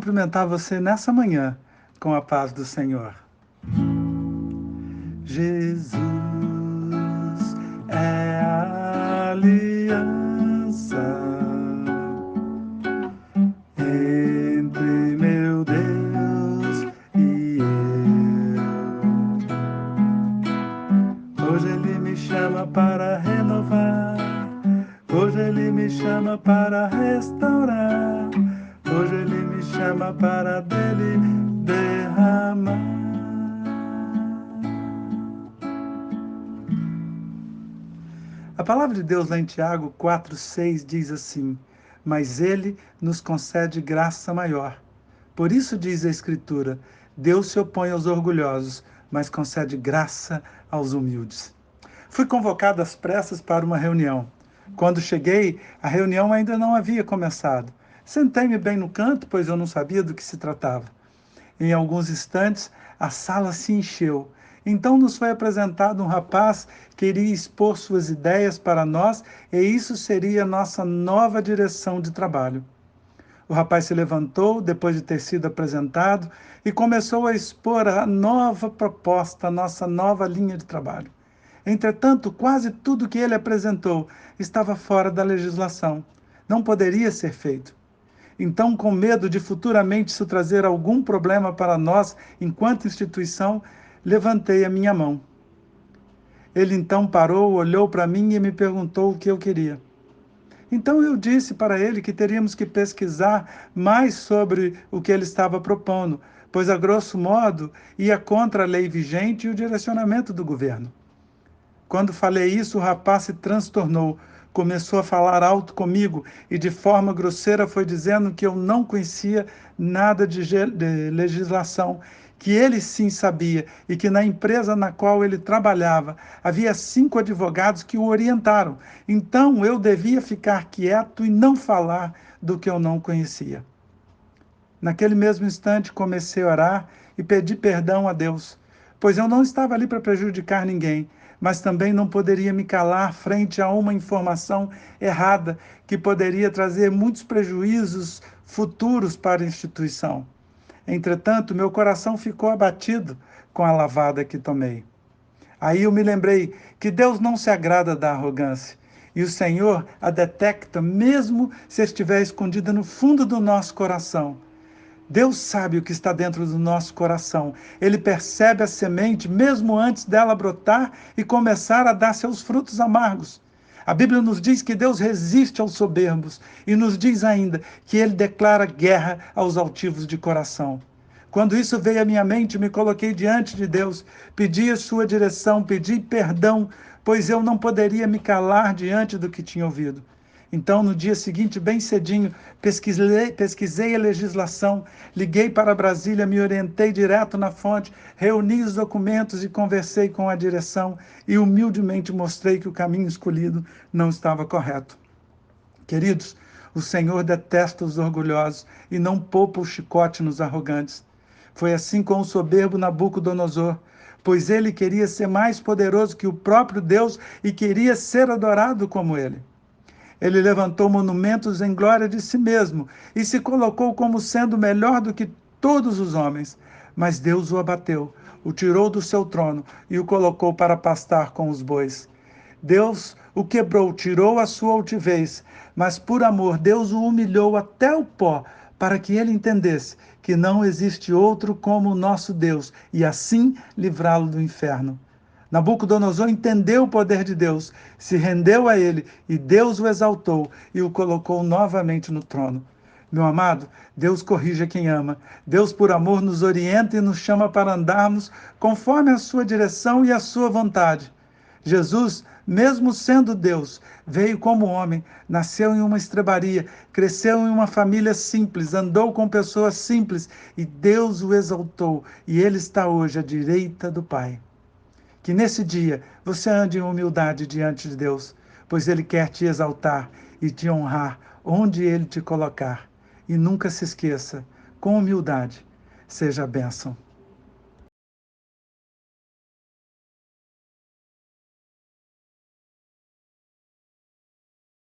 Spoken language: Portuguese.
cumprimentar você nessa manhã com a paz do Senhor. Jesus é a aliança entre meu Deus e eu. Hoje Ele me chama para renovar, hoje Ele me chama para restaurar, hoje Ele me chama para dele derramar. A palavra de Deus lá em Tiago 4,6 diz assim: mas Ele nos concede graça maior. Por isso diz a Escritura: Deus se opõe aos orgulhosos, mas concede graça aos humildes. Fui convocado às pressas para uma reunião. Quando cheguei, a reunião ainda não havia começado. Sentei-me bem no canto, pois eu não sabia do que se tratava. Em alguns instantes, a sala se encheu. Então nos foi apresentado um rapaz que iria expor suas ideias para nós, e isso seria nossa nova direção de trabalho. O rapaz se levantou, depois de ter sido apresentado, e começou a expor a nova proposta, a nossa nova linha de trabalho. Entretanto, quase tudo que ele apresentou estava fora da legislação. Não poderia ser feito. Então, com medo de futuramente isso trazer algum problema para nós, enquanto instituição, levantei a minha mão. Ele então parou, olhou para mim e me perguntou o que eu queria. Então eu disse para ele que teríamos que pesquisar mais sobre o que ele estava propondo, pois, a grosso modo, ia contra a lei vigente e o direcionamento do governo. Quando falei isso, o rapaz se transtornou, começou a falar alto comigo e de forma grosseira foi dizendo que eu não conhecia nada de legislação, que ele sim sabia e que na empresa na qual ele trabalhava havia 5 advogados que o orientaram. Então eu devia ficar quieto e não falar do que eu não conhecia. Naquele mesmo instante comecei a orar e pedi perdão a Deus, pois eu não estava ali para prejudicar ninguém, mas também não poderia me calar frente a uma informação errada que poderia trazer muitos prejuízos futuros para a instituição. Entretanto, meu coração ficou abatido com a lavada que tomei. Aí eu me lembrei que Deus não se agrada da arrogância, e o Senhor a detecta mesmo se estiver escondida no fundo do nosso coração. Deus sabe o que está dentro do nosso coração. Ele percebe a semente mesmo antes dela brotar e começar a dar seus frutos amargos. A Bíblia nos diz que Deus resiste aos soberbos e nos diz ainda que Ele declara guerra aos altivos de coração. Quando isso veio à minha mente, me coloquei diante de Deus, pedi a sua direção, pedi perdão, pois eu não poderia me calar diante do que tinha ouvido. Então, no dia seguinte, bem cedinho, pesquisei a legislação, liguei para Brasília, me orientei direto na fonte, reuni os documentos e conversei com a direção e humildemente mostrei que o caminho escolhido não estava correto. Queridos, o Senhor detesta os orgulhosos e não poupa o chicote nos arrogantes. Foi assim com o soberbo Nabucodonosor, pois ele queria ser mais poderoso que o próprio Deus e queria ser adorado como ele. Ele levantou monumentos em glória de si mesmo e se colocou como sendo melhor do que todos os homens. Mas Deus o abateu, o tirou do seu trono e o colocou para pastar com os bois. Deus o quebrou, tirou a sua altivez, mas por amor Deus o humilhou até o pó, para que ele entendesse que não existe outro como o nosso Deus, e assim livrá-lo do inferno. Nabucodonosor entendeu o poder de Deus, se rendeu a ele, e Deus o exaltou e o colocou novamente no trono. Meu amado, Deus corrige quem ama. Deus, por amor, nos orienta e nos chama para andarmos conforme a sua direção e a sua vontade. Jesus, mesmo sendo Deus, veio como homem, nasceu em uma estrebaria, cresceu em uma família simples, andou com pessoas simples, e Deus o exaltou, e ele está hoje à direita do Pai. Que nesse dia você ande em humildade diante de Deus, pois Ele quer te exaltar e te honrar onde Ele te colocar. E nunca se esqueça, com humildade, seja a bênção.